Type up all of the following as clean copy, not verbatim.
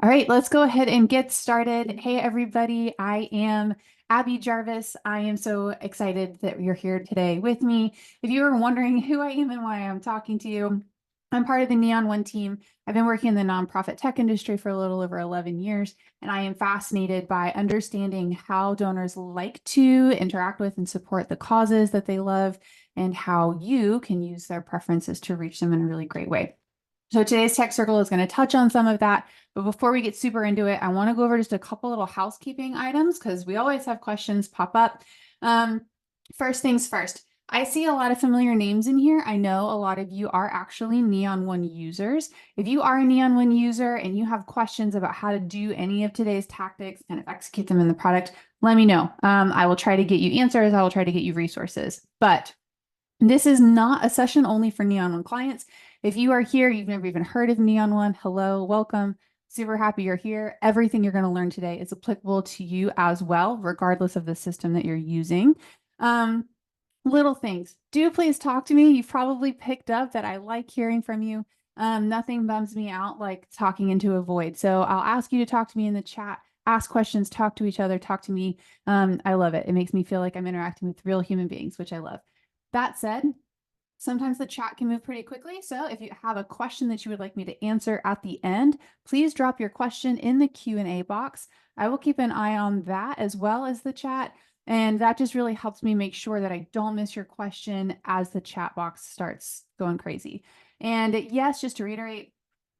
All right, let's go ahead and get started. Hey, everybody. I am Abby Jarvis. I am so excited that you're here today with me. If you were wondering who I am and why I'm talking to you, I'm part of the Neon One team. I've been working in the nonprofit tech industry for a little over 11 years, and I am fascinated by understanding how donors like to interact with and support the causes that they love and how you can use their preferences to reach them in a really great way. So today's tech circle is going to touch on some of that. But before we get super into it, I want to go over just a couple little housekeeping items because we always have questions pop up. Um, First things first, I see a lot of familiar names in here. I know a lot of you are actually Neon One users. If you are a Neon One user and you have questions about how to do any of today's tactics and execute them in the product, let me know. I will try to get you answers. I will try to get you resources. But this is not a session only for Neon One clients. If you are here, you've never even heard of Neon One, hello, welcome. Super happy you're here. Everything you're going to learn today is applicable to you as well, regardless of the system that you're using. Um, Little things. Do please talk to me. You've probably picked up that I like hearing from you. Nothing bums me out like talking into a void. So I'll ask you to talk to me in the chat, ask questions, talk to each other, talk to me. I love it. It makes me feel like I'm interacting with real human beings, which I love. That said, sometimes the chat can move pretty quickly. So if you have a question that you would like me to answer at the end, please drop your question in the Q&A box. I will keep an eye on that as well as the chat. And that just really helps me make sure that I don't miss your question as the chat box starts going crazy. And yes, just to reiterate,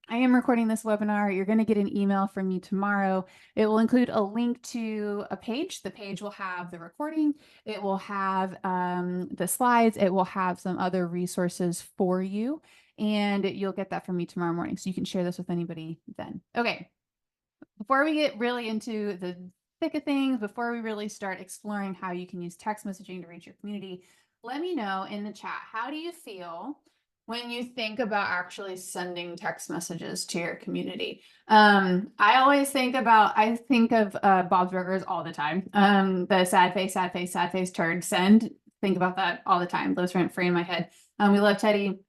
I am recording this webinar. You're going to get an email from me tomorrow. It will include a link to a page. The page will have the recording. It will have the slides. It will have some other resources for you. And you'll get that from me tomorrow morning. So you can share this with anybody then. Okay. Before we get really into the thick of things, before we really start exploring how you can use text messaging to reach your community, let me know in the chat, how do you feel when you think about actually sending text messages to your community? I always think I think of Bob's Burgers all the time. The sad face, sad face, sad face, turd, send. Think about that all the time. Lives rent free in my head. We love Teddy.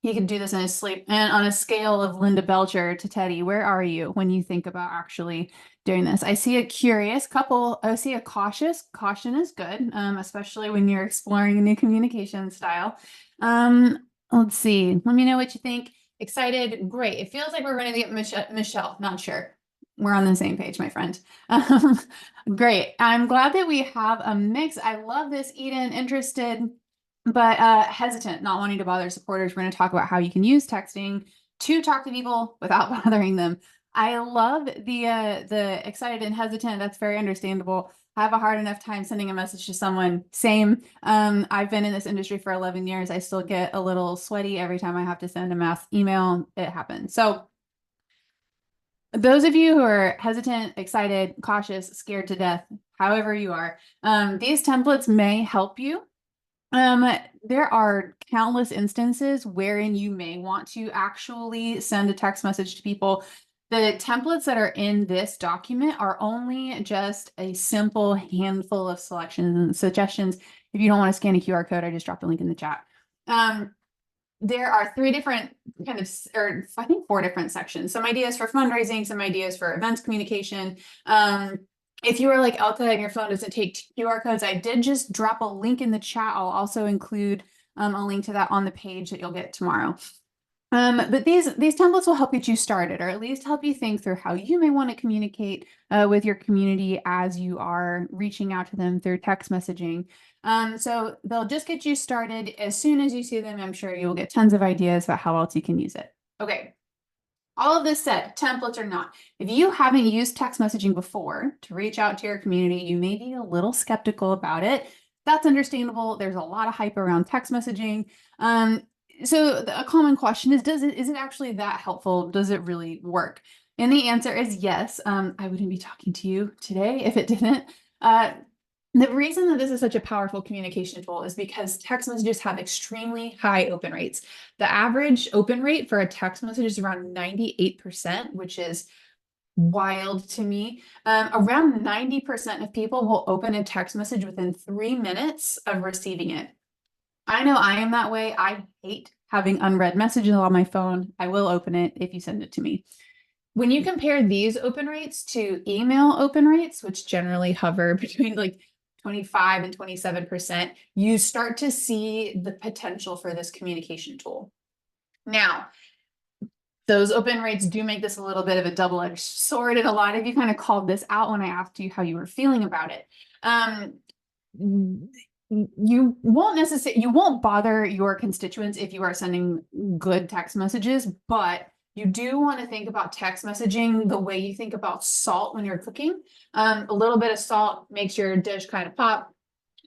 He can do this in his sleep. And on a scale of Linda Belcher to Teddy, where are you when you think about actually doing this? I see a curious couple. I see a cautious. Caution is good, especially when you're exploring a new communication style. Let's see. Let me know what you think. Excited. Great. It feels like we're going to get Michelle. Not sure. We're on the same page, my friend. Great. I'm glad that we have a mix. I love this, Eden. Interested but hesitant, not wanting to bother supporters. We're going to talk about how you can use texting to talk to people without bothering them. I love the excited and hesitant. That's very understandable. I have a hard enough time sending a message to someone. Same. I've been in this industry for 11 years. I still get a little sweaty every time I have to send a mass email. It happens. So those of you who are hesitant, excited, cautious, scared to death, however you are, these templates may help you. There are countless instances wherein you may want to actually send a text message to people. The templates that are in this document are only just a simple handful of selections and suggestions. If you don't want to scan a QR code, I just dropped a link in the chat. There are three different or I think four different sections. Some ideas for fundraising, some ideas for events communication. If you are like Elka and your phone doesn't take QR codes, I did just drop a link in the chat. I'll also include a link to that on the page that you'll get tomorrow. But these templates will help get you started, or at least help you think through how you may want to communicate with your community as you are reaching out to them through text messaging. So they'll just get you started. As soon as you see them, I'm sure you will get tons of ideas about how else you can use it. Okay. All of this said, templates or not, if you haven't used text messaging before to reach out to your community, you may be a little skeptical about it. That's understandable. There's a lot of hype around text messaging. So a common question is, is it actually that helpful? Does it really work? And the answer is yes. I wouldn't be talking to you today if it didn't. The reason that this is such a powerful communication tool is because text messages have extremely high open rates. The average open rate for a text message is around 98%, which is wild to me. Around 90% of people will open a text message within 3 minutes of receiving it. I know I am that way. I hate having unread messages on my phone. I will open it if you send it to me. When you compare these open rates to email open rates, which generally hover between like 25 and 27%, you start to see the potential for this communication tool. Now, those open rates do make this a little bit of a double-edged sword, and a lot of you kind of called this out when I asked you how you were feeling about it. You won't bother your constituents if you are sending good text messages, but you do want to think about text messaging the way you think about salt when you're cooking. A little bit of salt makes your dish kind of pop.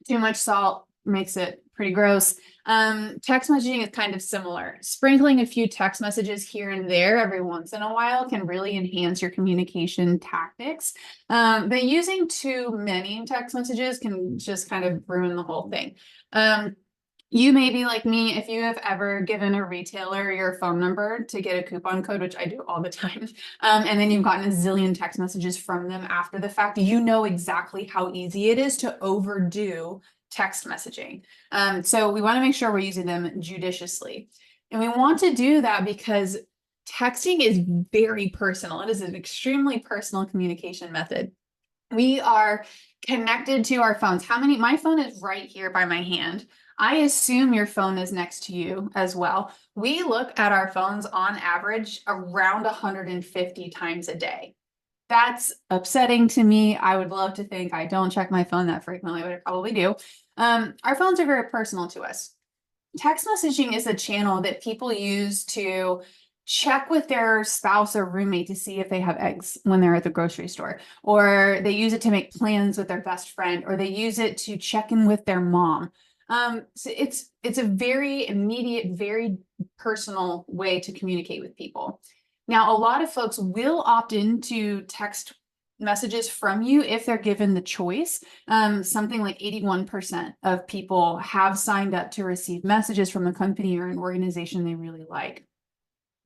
Too much salt makes it pretty gross. Text messaging is kind of similar. Sprinkling a few text messages here and there every once in a while can really enhance your communication tactics. But using too many text messages can just kind of ruin the whole thing. You may be like me if you have ever given a retailer your phone number to get a coupon code, which I do all the time, and then you've gotten a zillion text messages from them after the fact. You know exactly how easy it is to overdo text messaging. So we want to make sure we're using them judiciously. And we want to do that because texting is very personal. It is an extremely personal communication method. We are connected to our phones. My phone is right here by my hand. I assume your phone is next to you as well. We look at our phones on average around 150 times a day. That's upsetting to me. I would love to think I don't check my phone that frequently, but I probably do. Our phones are very personal to us. Text messaging is a channel that people use to check with their spouse or roommate to see if they have eggs when they're at the grocery store, or they use it to make plans with their best friend, or they use it to check in with their mom. So it's a very immediate, very personal way to communicate with people. Now, a lot of folks will opt into text messages from you if they're given the choice. Something like 81% of people have signed up to receive messages from a company or an organization they really like.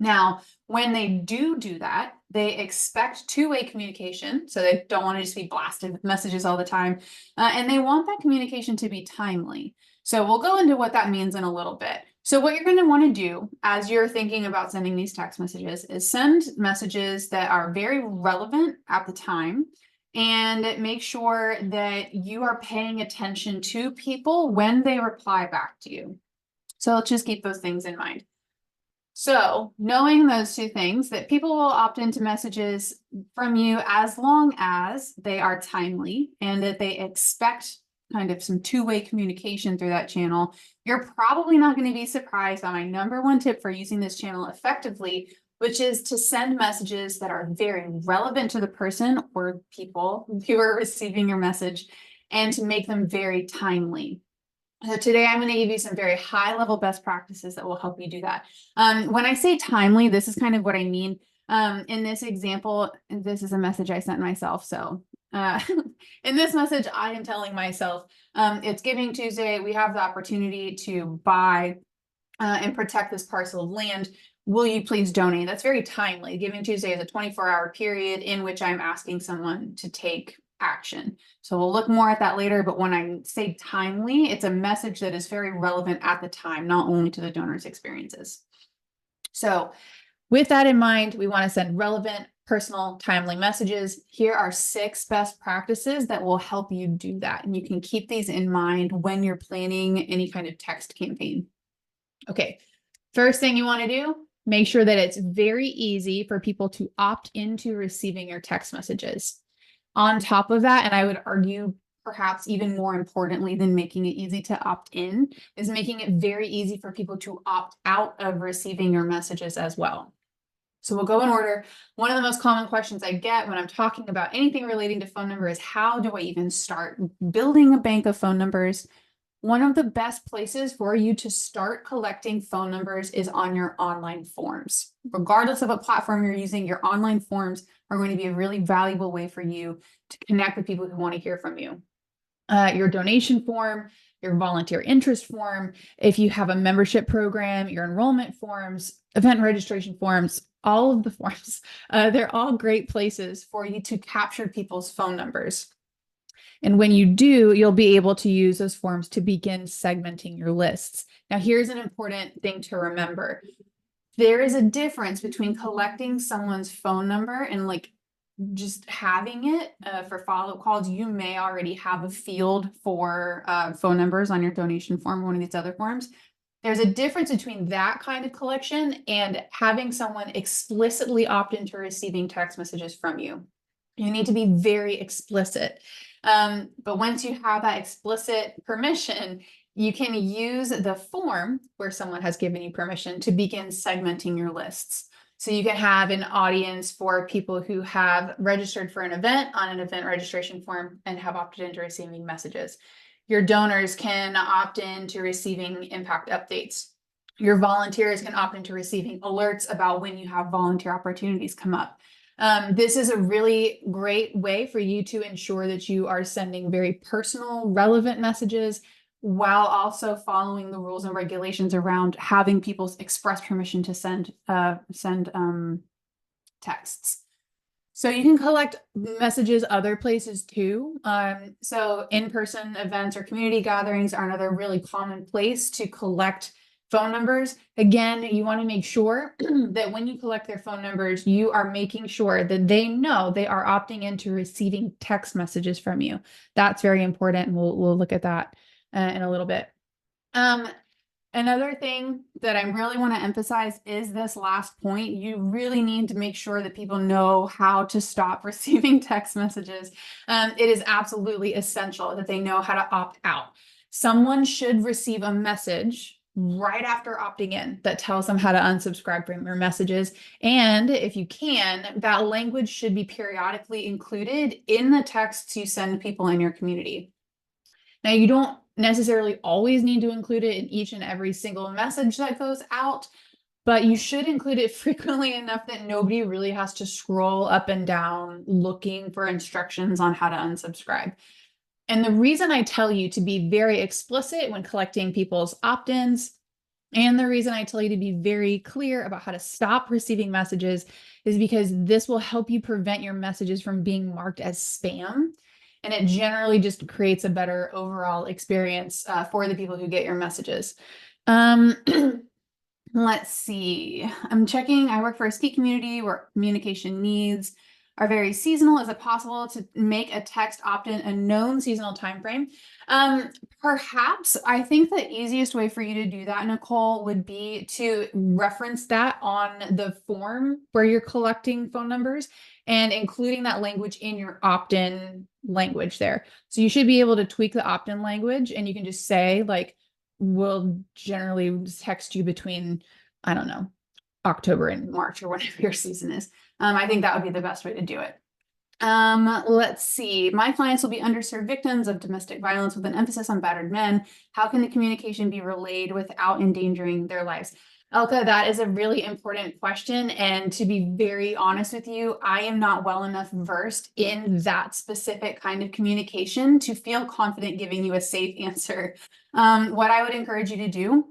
Now, when they do that, they expect two-way communication. So they don't want to just be blasted with messages all the time. And they want that communication to be timely. So we'll go into what that means in a little bit. So what you're going to want to do as you're thinking about sending these text messages is send messages that are very relevant at the time, and make sure that you are paying attention to people when they reply back to you. So let's just keep those things in mind. So knowing those two things, that people will opt into messages from you as long as they are timely and that they expect kind of some two-way communication through that channel, you're probably not going to be surprised by my number one tip for using this channel effectively, which is to send messages that are very relevant to the person or people who are receiving your message, and to make them very timely. So today I'm going to give you some very high level best practices that will help you do that. When I say timely, this is kind of what I mean. In this example, this is a message I sent myself. So in this message, I am telling myself, it's Giving Tuesday. We have the opportunity to buy and protect this parcel of land. Will you please donate? That's very timely. Giving Tuesday is a 24-hour period in which I'm asking someone to take action. So we'll look more at that later, but when I say timely, it's a message that is very relevant at the time, not only to the donor's experiences. So with that in mind, we want to send relevant, personal, timely messages. Here are 6 best practices that will help you do that. And you can keep these in mind when you're planning any kind of text campaign. Okay, first thing you want to do, make sure that it's very easy for people to opt into receiving your text messages. On top of that, and I would argue perhaps even more importantly than making it easy to opt in, is making it very easy for people to opt out of receiving your messages as well. So we'll go in order. One of the most common questions I get when I'm talking about anything relating to phone number is, how do I even start building a bank of phone numbers? One of the best places for you to start collecting phone numbers is on your online forms. Regardless of what platform you're using, your online forms are going to be a really valuable way for you to connect with people who want to hear from you. Your donation form, your volunteer interest form, if you have a membership program, your enrollment forms, event registration forms, all of the forms, they're all great places for you to capture people's phone numbers. And when you do, you'll be able to use those forms to begin segmenting your lists. Now, here's an important thing to remember. There is a difference between collecting someone's phone number and like just having it for follow-up calls. You may already have a field for phone numbers on your donation form, one of these other forms. There's a difference between that kind of collection and having someone explicitly opt into receiving text messages from you. You need to be very explicit. But once you have that explicit permission, you can use the form where someone has given you permission to begin segmenting your lists. So you can have an audience for people who have registered for an event on an event registration form and have opted into receiving messages. Your donors can opt in to receiving impact updates. Your volunteers can opt into receiving alerts about when you have volunteer opportunities come up. This is a really great way for you to ensure that you are sending very personal, relevant messages while also following the rules and regulations around having people express permission to send texts. So you can collect messages other places too. So in-person events or community gatherings are another really common place to collect phone numbers. Again, you want to make sure that when you collect their phone numbers, you are making sure that they know they are opting into receiving text messages from you. That's very important, and we'll look at that in a little bit. Another thing that I really want to emphasize is this last point. You really need to make sure that people know how to stop receiving text messages. It is absolutely essential that they know how to opt out. Someone should receive a message right after opting in that tells them how to unsubscribe from your messages. And if you can, that language should be periodically included in the texts you send people in your community. Now, you don't necessarily always need to include it in each and every single message that goes out, but you should include it frequently enough that nobody really has to scroll up and down looking for instructions on how to unsubscribe. And the reason I tell you to be very explicit when collecting people's opt-ins, and the reason I tell you to be very clear about how to stop receiving messages is because this will help you prevent your messages from being marked as spam. And it generally just creates a better overall experience for the people who get your messages. Let's see. I'm checking. I work for a ski community where communication needs are very seasonal. Is it possible to make a text opt-in a known seasonal time frame? Perhaps. I think the easiest way for you to do that, Nicole, would be to reference that on the form where you're collecting phone numbers and including that language in your opt-in language there. So you should be able to tweak the opt-in language, and you can just say like, we'll generally text you between, I don't know, October and March or whatever your season is. I think that would be the best way to do it. Let's see. My clients will be underserved victims of domestic violence with an emphasis on battered men. How can the communication be relayed without endangering their lives? Elka, that is a really important question. And to be very honest with you, I am not well enough versed in that specific kind of communication to feel confident giving you a safe answer. What I would encourage you to do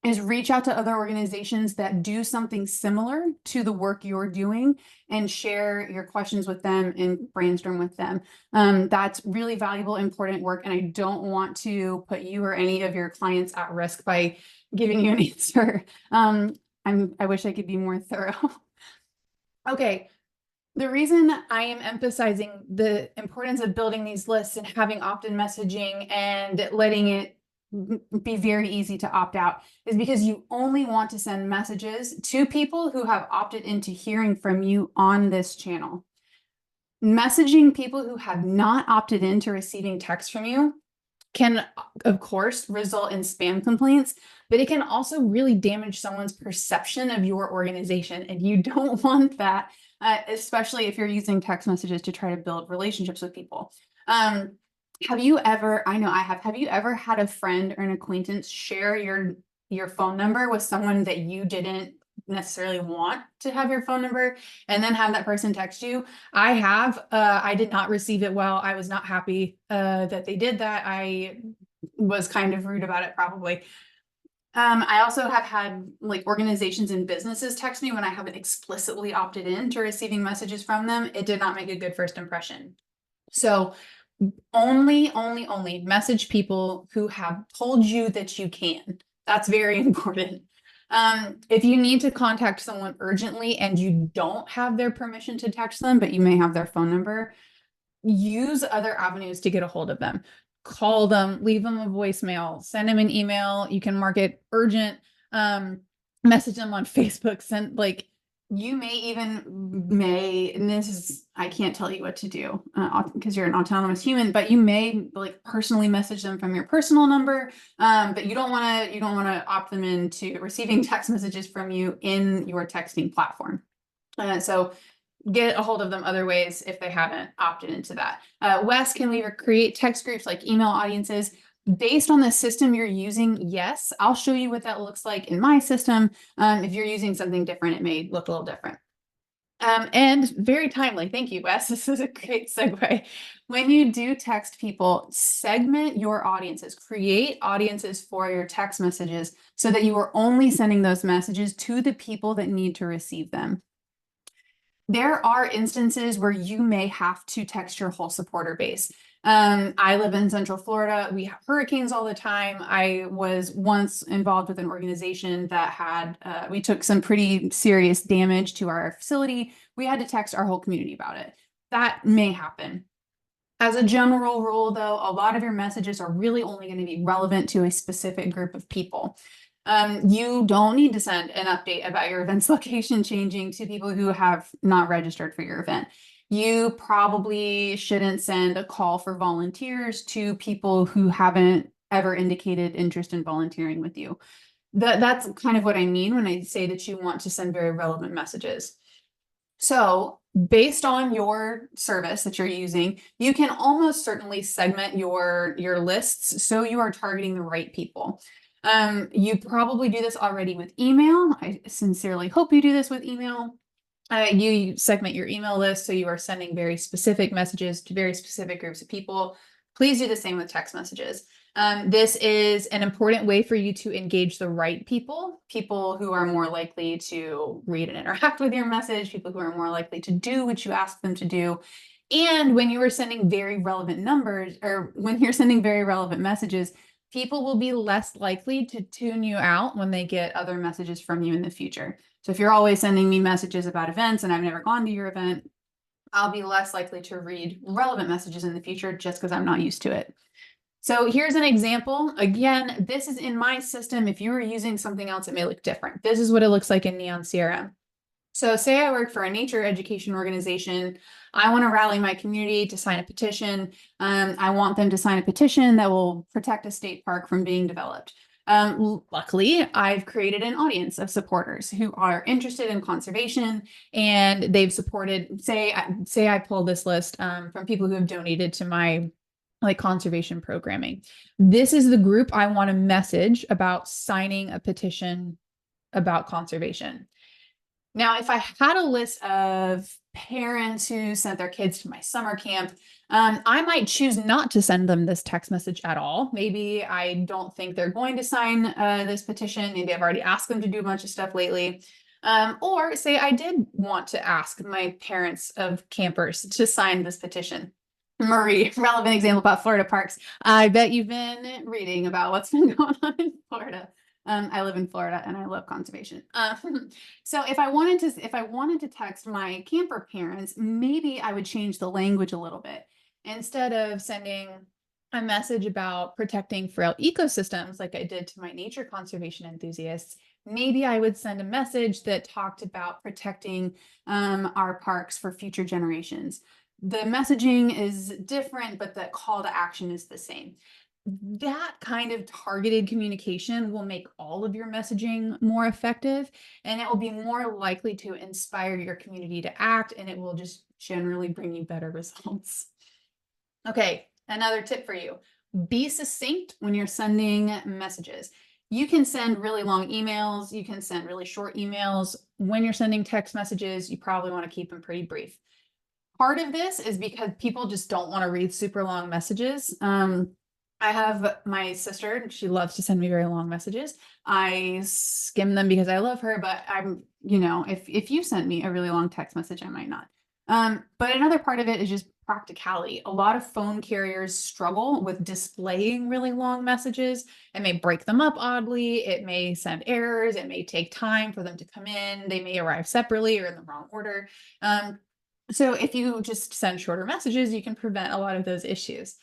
is reach out to other organizations that do something similar to the work you're doing and share your questions with them and brainstorm with them. That's really valuable, important work. And I don't want to put you or any of your clients at risk by giving you an answer. I wish I could be more thorough. Okay. The reason I am emphasizing the importance of building these lists and having opt-in messaging and letting it be very easy to opt out is because you only want to send messages to people who have opted into hearing from you on this channel. Messaging people who have not opted into receiving text from you can, of course, result in spam complaints, but it can also really damage someone's perception of your organization. And you don't want that, especially if you're using text messages to try to build relationships with people. Have you ever, I know I have you ever had a friend or an acquaintance share your phone number with someone that you didn't necessarily want to have your phone number and then have that person text you? I have. I did not receive it well. I was not happy that they did that. I was kind of rude about it probably. I also have had like organizations and businesses text me when I haven't explicitly opted in to receiving messages from them. It did not make a good first impression. So only message people who have told you that you can. That's very important. If you need to contact someone urgently and you don't have their permission to text them, but you may have their phone number, use other avenues to get a hold of them. Call them, leave them a voicemail, send them an email. You can mark it urgent, message them on Facebook, send like you may even and this is, I can't tell you what to do because you're an autonomous human, but you may like personally message them from your personal number. But you don't want to opt them into receiving text messages from you in your texting platform. So get a hold of them other ways if they haven't opted into that. Wes, can we create text groups like email audiences? Based on the system you're using, yes. I'll show you what that looks like in my system. If you're using something different, it may look a little different. And very timely. Thank you, Wes. This is a great segue. When you do text people, segment your audiences, create audiences for your text messages so that you are only sending those messages to the people that need to receive them. There are instances where you may have to text your whole supporter base. I live in Central Florida. We have hurricanes all the time. I was once involved with an organization that had, we took some pretty serious damage to our facility. We had to text our whole community about it. That may happen. As a general rule, though, a lot of your messages are really only going to be relevant to a specific group of people. You don't need to send an update about your event's location changing to people who have not registered for your event. You probably shouldn't send a call for volunteers to people who haven't ever indicated interest in volunteering with you. That's kind of what I mean when I say that you want to send very relevant messages. So based on your service that you're using, you can almost certainly segment your lists so you are targeting the right people. You probably do this already with email. I sincerely hope you do this with email. You segment your email list so you are sending very specific messages to very specific groups of people. Please do the same with text messages. This is an important way for you to engage the right people who are more likely to read and interact with your message, people who are more likely to do what you ask them to do. And when you are sending very relevant numbers, or when you're sending very relevant messages, people will be less likely to tune you out when they get other messages from you in the future. So if you're always sending me messages about events and I've never gone to your event, I'll be less likely to read relevant messages in the future just because I'm not used to it. So here's an example. Again, this is in my system. If you were using something else, it may look different. This is what it looks like in Neon CRM. So say I work for a nature education organization. I want to rally my community to sign a petition. I want them to sign a petition that will protect a state park from being developed. Luckily, I've created an audience of supporters who are interested in conservation, and they've supported, say I pull this list from people who have donated to my conservation programming. This is the group I want to message about signing a petition about conservation. Now, if I had a list of parents who sent their kids to my summer camp, I might choose not to send them this text message at all. Maybe I don't think they're going to sign this petition. Maybe I've already asked them to do a bunch of stuff lately. Or say I did want to ask my parents of campers to sign this petition. Marie, relevant example about Florida parks. I bet you've been reading about what's been going on in Florida. I live in Florida and I love conservation. So if I wanted to text my camper parents, maybe I would change the language a little bit. Instead of sending a message about protecting frail ecosystems like I did to my nature conservation enthusiasts, maybe I would send a message that talked about protecting our parks for future generations. The messaging is different, but the call to action is the same. That kind of targeted communication will make all of your messaging more effective, and it will be more likely to inspire your community to act, and it will just generally bring you better results. Okay, another tip for you. Be succinct when you're sending messages. You can send really long emails. You can send really short emails. When you're sending text messages, you probably want to keep them pretty brief. Part of this is because people just don't want to read super long messages. I have my sister, she loves to send me very long messages. I skim them because I love her, but if you sent me a really long text message, I might not. But another part of it is just practicality. A lot of phone carriers struggle with displaying really long messages. It may break them up oddly. It may send errors. It may take time for them to come in. They may arrive separately or in the wrong order. So if you just send shorter messages, you can prevent a lot of those issues.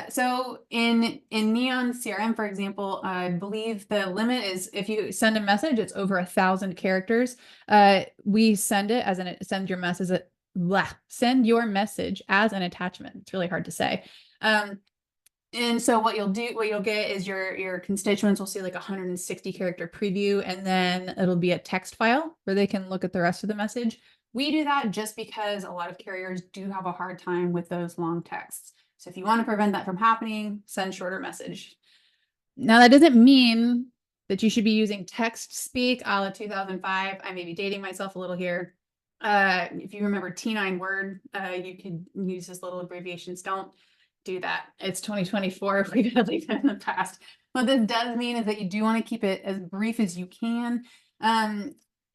So in Neon CRM, for example, I believe the limit is if you send a message, it's over 1,000 characters. We send it as send your message as an attachment. It's really hard to say. And so what you'll get is your constituents will see like 160 character preview, and then it'll be a text file where they can look at the rest of the message. We do that just because a lot of carriers do have a hard time with those long texts. So if you want to prevent that from happening, send shorter message. Now that doesn't mean that you should be using text speak a la 2005. I may be dating myself a little here. If you remember T9 Word, you could use this little abbreviations. Don't do that. It's 2024. We gotta leave it in the past. What this does mean is that you do want to keep it as brief as you can.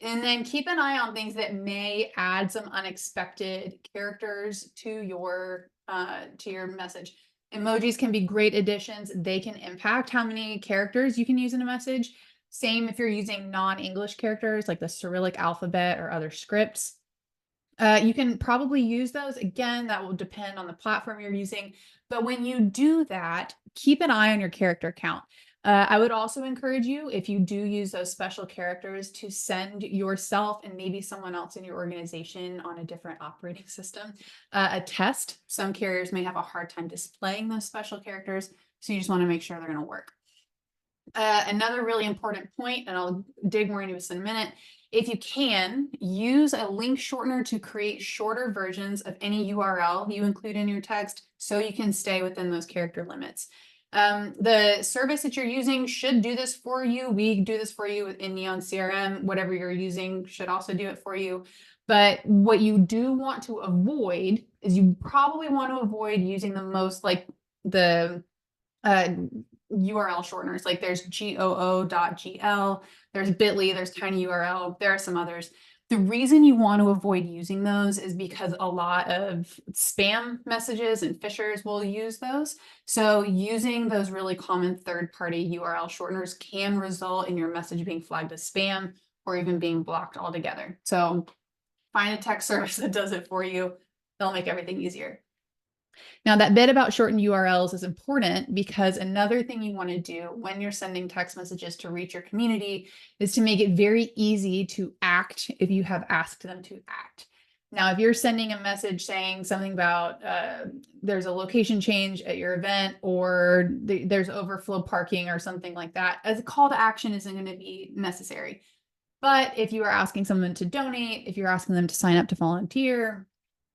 And then keep an eye on things that may add some unexpected characters to your message. Emojis can be great additions. They can impact how many characters you can use in a message. Same if you're using non-English characters like the Cyrillic alphabet or other scripts. You can probably use those. Again, that will depend on the platform you're using. But when you do that, keep an eye on your character count. I would also encourage you, if you do use those special characters, to send yourself and maybe someone else in your organization on a different operating system a test. Some carriers may have a hard time displaying those special characters, so you just want to make sure they're going to work. Another really important point, and I'll dig more into this in a minute, if you can, use a link shortener to create shorter versions of any URL you include in your text so you can stay within those character limits. The service that you're using should do this for you. We do this for you in Neon CRM. Whatever you're using should also do it for you. But what you do want to avoid is you probably want to avoid using the most like the URL shorteners. Like there's goo.gl, there's bit.ly, there's tinyurl, there are some others. The reason you want to avoid using those is because a lot of spam messages and phishers will use those. So using those really common third-party URL shorteners can result in your message being flagged as spam or even being blocked altogether. So find a tech service that does it for you. They'll make everything easier. Now, that bit about shortened URLs is important because another thing you want to do when you're sending text messages to reach your community is to make it very easy to act if you have asked them to act. Now, if you're sending a message saying something about there's a location change at your event or there's overflow parking or something like that, as a call to action isn't going to be necessary. But if you are asking someone to donate, if you're asking them to sign up to volunteer,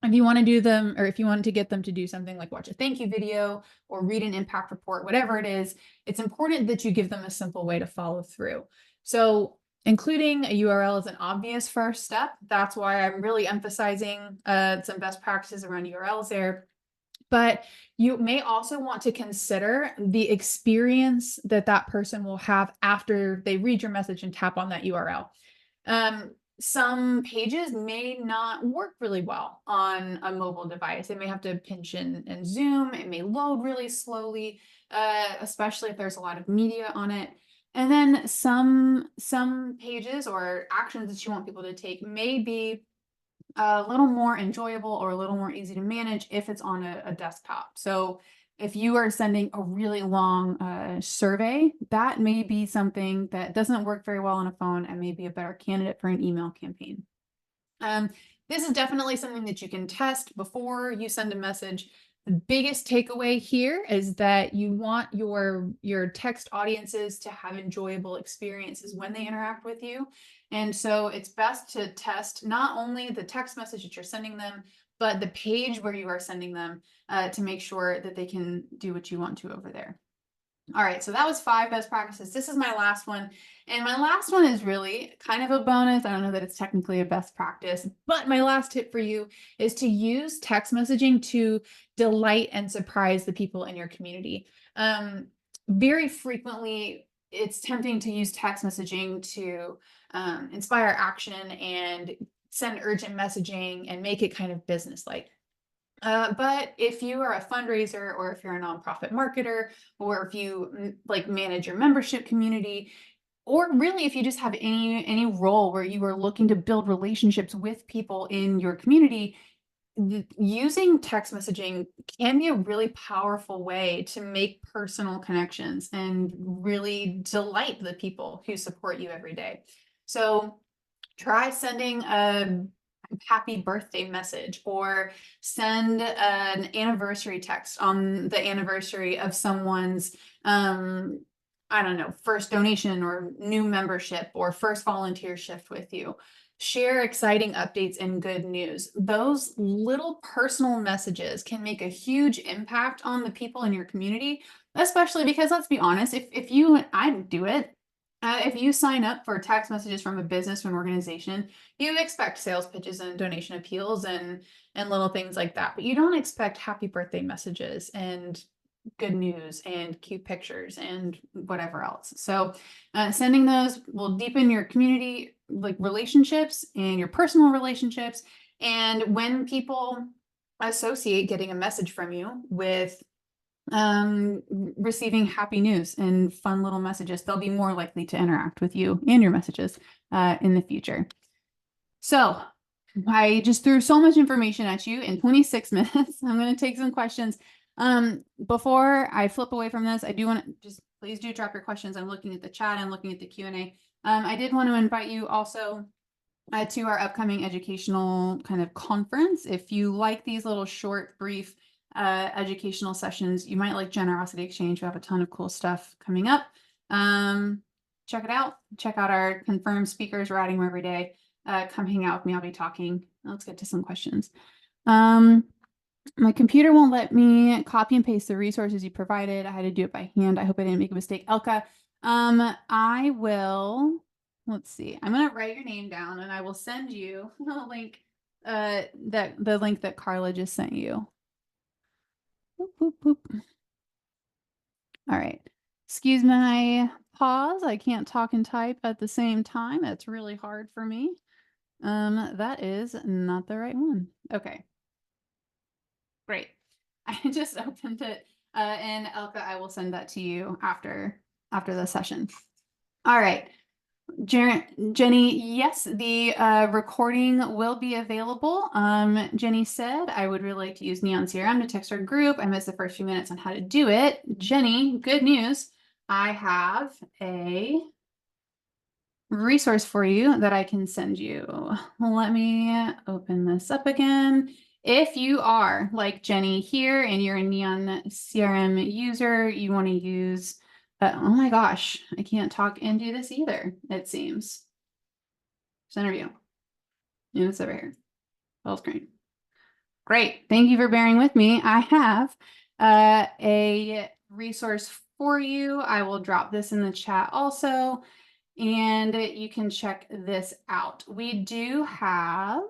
if you want to do them, or if you want to get them to do something like watch a thank you video or read an impact report, whatever it is, it's important that you give them a simple way to follow through. So including a URL is an obvious first step. That's why I'm really emphasizing some best practices around URLs there. But you may also want to consider the experience that that person will have after they read your message and tap on that URL. Some pages may not work really well on a mobile device. They may have to pinch in and zoom. It may load really slowly, especially if there's a lot of media on it. And then some pages or actions that you want people to take may be a little more enjoyable or a little more easy to manage if it's on a desktop. So if you are sending a really long survey, that may be something that doesn't work very well on a phone and may be a better candidate for an email campaign. This is definitely something that you can test before you send a message. The biggest takeaway here is that you want your text audiences to have enjoyable experiences when they interact with you. And so it's best to test not only the text message that you're sending them, but the page where you are sending them to make sure that they can do what you want to over there. All right, so that was 5 best practices. This is my last one. And my last one is really kind of a bonus. I don't know that it's technically a best practice, but my last tip for you is to use text messaging to delight and surprise the people in your community. Very frequently, it's tempting to use text messaging to inspire action and send urgent messaging and make it kind of business-like. But if you are a fundraiser, or if you're a nonprofit marketer, or if you like manage your membership community, or really if you just have any role where you are looking to build relationships with people in your community, using text messaging can be a really powerful way to make personal connections and really delight the people who support you every day. So try sending a happy birthday message, or send an anniversary text on the anniversary of someone's I don't know, first donation or new membership or first volunteer shift with you. Share exciting updates and good news. Those little personal messages can make a huge impact on the people in your community, especially because, let's be honest, if you, I do it, if you sign up for text messages from a business or an organization, you expect sales pitches and donation appeals and little things like that, but you don't expect happy birthday messages and good news and cute pictures and whatever else. So sending those will deepen your community like relationships and your personal relationships. And when people associate getting a message from you with receiving happy news and fun little messages, they'll be more likely to interact with you and your messages in the future. So I just threw so much information at you in 26 minutes. I'm going to take some questions. Before I flip away from this, I do want to just please do drop your questions. I'm looking at the chat. I'm looking at the Q&A. I did want to invite you also to our upcoming educational kind of conference. If you like these little short, brief educational sessions, you might like Generosity Exchange. We have a ton of cool stuff coming up. Check it out. Check out our confirmed speakers. We're adding more every day. Come hang out with me. I'll be talking. Let's get to some questions. My computer won't let me copy and paste the resources you provided. I had to do it by hand. I hope I didn't make a mistake. Elka, I will, let's see. I'm going to write your name down and I will send you a link, the link that Carla just sent you. Boop, boop, boop. All right. Excuse my pause. I can't talk and type at the same time. That's really hard for me. That is not the right one. Okay. Great. I just opened it. And Elka, I will send that to you after the session. All right. Jenny, yes, the recording will be available. Jenny said, I would really like to use Neon CRM to text our group. I missed the first few minutes on how to do it. Jenny, good news. I have a resource for you that I can send you. Let me open this up again. If you are like Jenny here and you're a Neon CRM user, you want to use, oh my gosh, I can't talk and do this either, it seems. Center view. Yeah, it's over here. Full screen. Great. Thank you for bearing with me. I have a resource for you. I will drop this in the chat also, and you can check this out. We do have,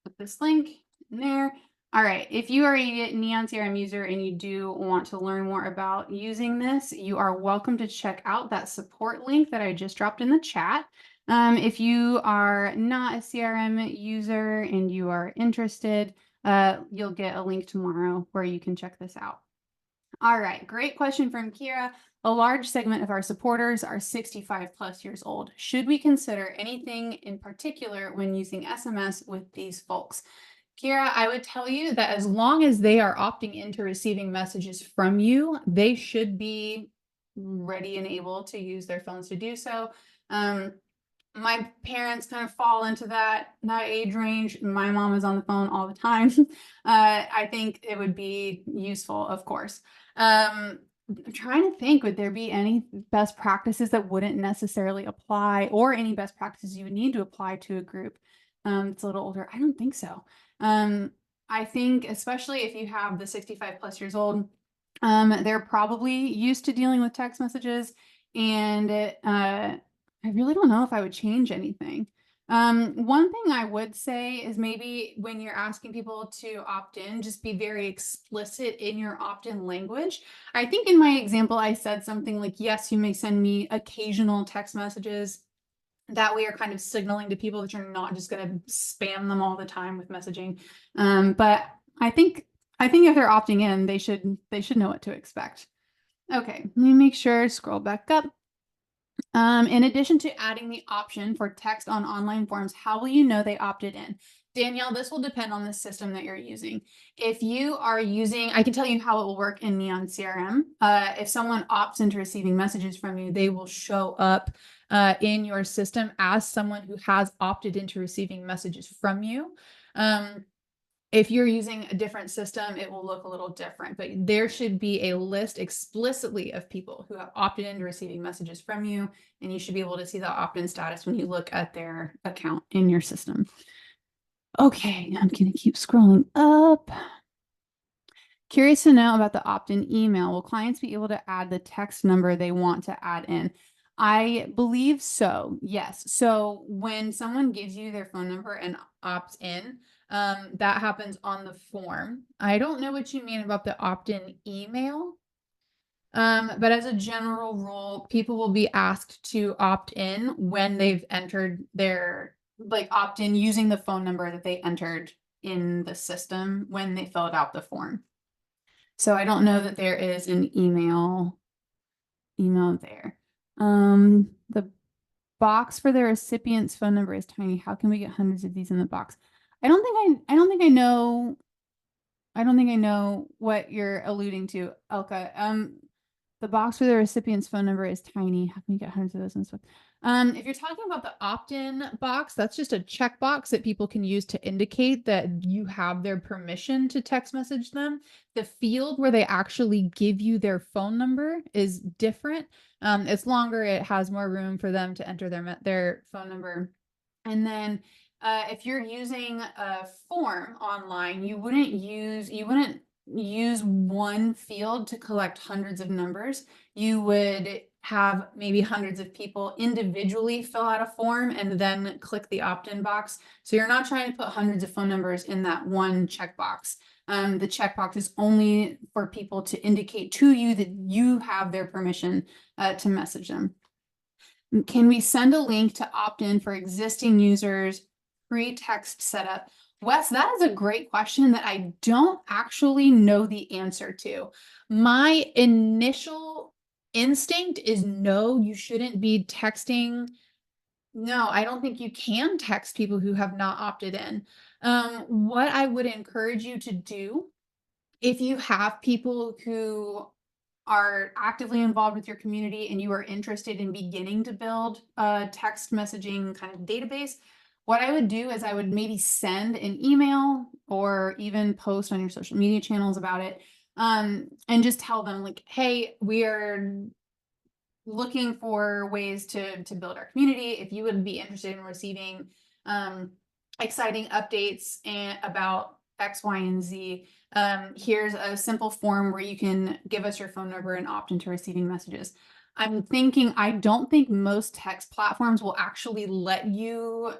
put this link in there. All right, if you are a Neon CRM user and you do want to learn more about using this, you are welcome to check out that support link that I just dropped in the chat. If you are not a CRM user and you are interested, you'll get a link tomorrow where you can check this out. All right, great question from Kira. A large segment of our supporters are 65 plus years old. Should we consider anything in particular when using SMS with these folks? Kira, I would tell you that as long as they are opting into receiving messages from you, they should be ready and able to use their phones to do so. My parents kind of fall into that age range. My mom is on the phone all the time. I think it would be useful, of course. I'm trying to think, would there be any best practices that wouldn't necessarily apply, or any best practices you would need to apply to a group that's a little older? I don't think so. I think especially if you have the 65 plus years old, they're probably used to dealing with text messages, and I really don't know if I would change anything. One thing I would say is maybe when you're asking people to opt in, just be very explicit in your opt-in language. I think in my example, I said something like, yes, you may send me occasional text messages. That way you're kind of signaling to people that you're not just going to spam them all the time with messaging. But I think I think if they're opting in, they should know what to expect. Okay, let me make sure, scroll back up. In addition to adding the option for text on online forms, how will you know they opted in? Danielle, this will depend on the system that you're using. If you are using, I can tell you how it will work in Neon CRM. If someone opts into receiving messages from you, they will show up in your system as someone who has opted into receiving messages from you. If you're using a different system, it will look a little different, but there should be a list explicitly of people who have opted into receiving messages from you, and you should be able to see the opt-in status when you look at their account in your system. Okay, I'm going to keep scrolling up. Curious to know about the opt-in email. Will clients be able to add the text number they want to add in? I believe so, yes. So when someone gives you their phone number and opts in, that happens on the form. I don't know what you mean about the opt-in email. But as a general rule, people will be asked to opt in when they've entered their, like, opt in using the phone number that they entered in the system when they filled out the form. So I don't know that there is an email there. The box for the recipient's phone number is tiny. How can we get hundreds of these in the box? I don't think I know what you're alluding to, Elka. The box for the recipient's phone number is tiny. How can we get hundreds of those in stuff? If you're talking about the opt-in box, that's just a checkbox that people can use to indicate that you have their permission to text message them. The field where they actually give you their phone number is different. It's longer. It has more room for them to enter their phone number. And then if you're using a form online, you wouldn't use one field to collect hundreds of numbers. You would have maybe hundreds of people individually fill out a form and then click the opt-in box. So you're not trying to put hundreds of phone numbers in that one checkbox. The checkbox is only for people to indicate to you that you have their permission to message them. Can we send a link to opt in for existing users, pre-text setup? Wes, that is a great question that I don't actually know the answer to. My initial instinct is no, you shouldn't be texting. No, I don't think you can text people who have not opted in. What I would encourage you to do, if you have people who are actively involved with your community and you are interested in beginning to build a text messaging kind of database, what I would do is I would maybe send an email or even post on your social media channels about it, and just tell them, like, hey, we are looking for ways to build our community. If you would be interested in receiving exciting updates about X, Y, and Z, here's a simple form where you can give us your phone number and opt into receiving messages. I'm thinking, I don't think most text platforms will actually let you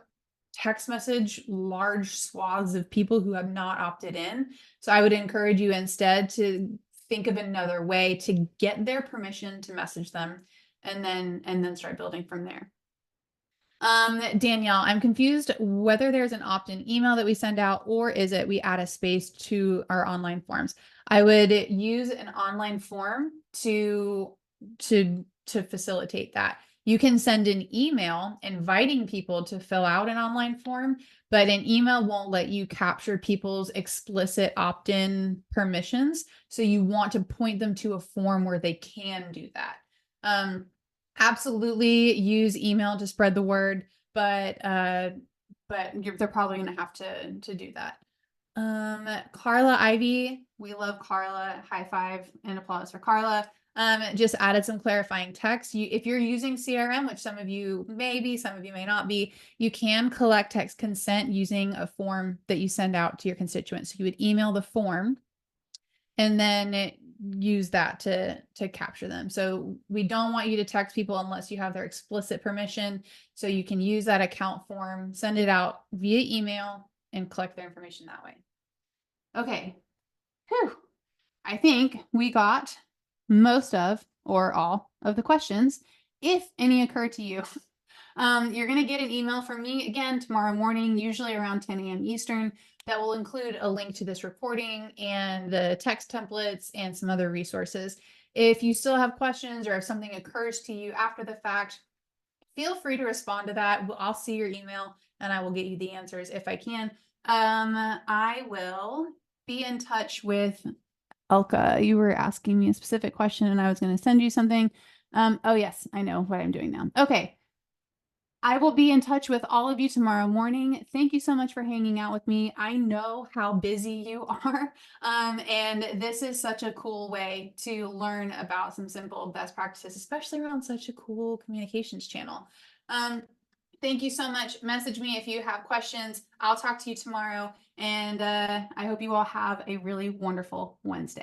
text message large swaths of people who have not opted in. So I would encourage you instead to think of another way to get their permission to message them, and then start building from there. Danielle, I'm confused whether there's an opt-in email that we send out, or is it we add a space to our online forms. I would use an online form to facilitate that. You can send an email inviting people to fill out an online form, but an email won't let you capture people's explicit opt-in permissions. So you want to point them to a form where they can do that. Absolutely use email to spread the word, but they're probably going to have to do that. Carla Ivy, we love Carla. High five and applause for Carla. Just added some clarifying text. If you're using CRM, which some of you may be, some of you may not be, you can collect text consent using a form that you send out to your constituents. So you would email the form and then use that to capture them. So we don't want you to text people unless you have their explicit permission. So you can use that account form, send it out via email, and collect their information that way. Okay. Whew. I think we got most of, or all of, the questions, if any occur to you. You're going to get an email from me again tomorrow morning, usually around 10 a.m. Eastern, that will include a link to this recording and the text templates and some other resources. If you still have questions or if something occurs to you after the fact, feel free to respond to that. I'll see your email and I will get you the answers if I can. I will be in touch with Elka. You were asking me a specific question and I was going to send you something. Oh yes, I know what I'm doing now. Okay. I will be in touch with all of you tomorrow morning. Thank you so much for hanging out with me. I know how busy you are, and this is such a cool way to learn about some simple best practices, especially around such a cool communications channel. Thank you so much. Message me if you have questions. I'll talk to you tomorrow, and I hope you all have a really wonderful Wednesday.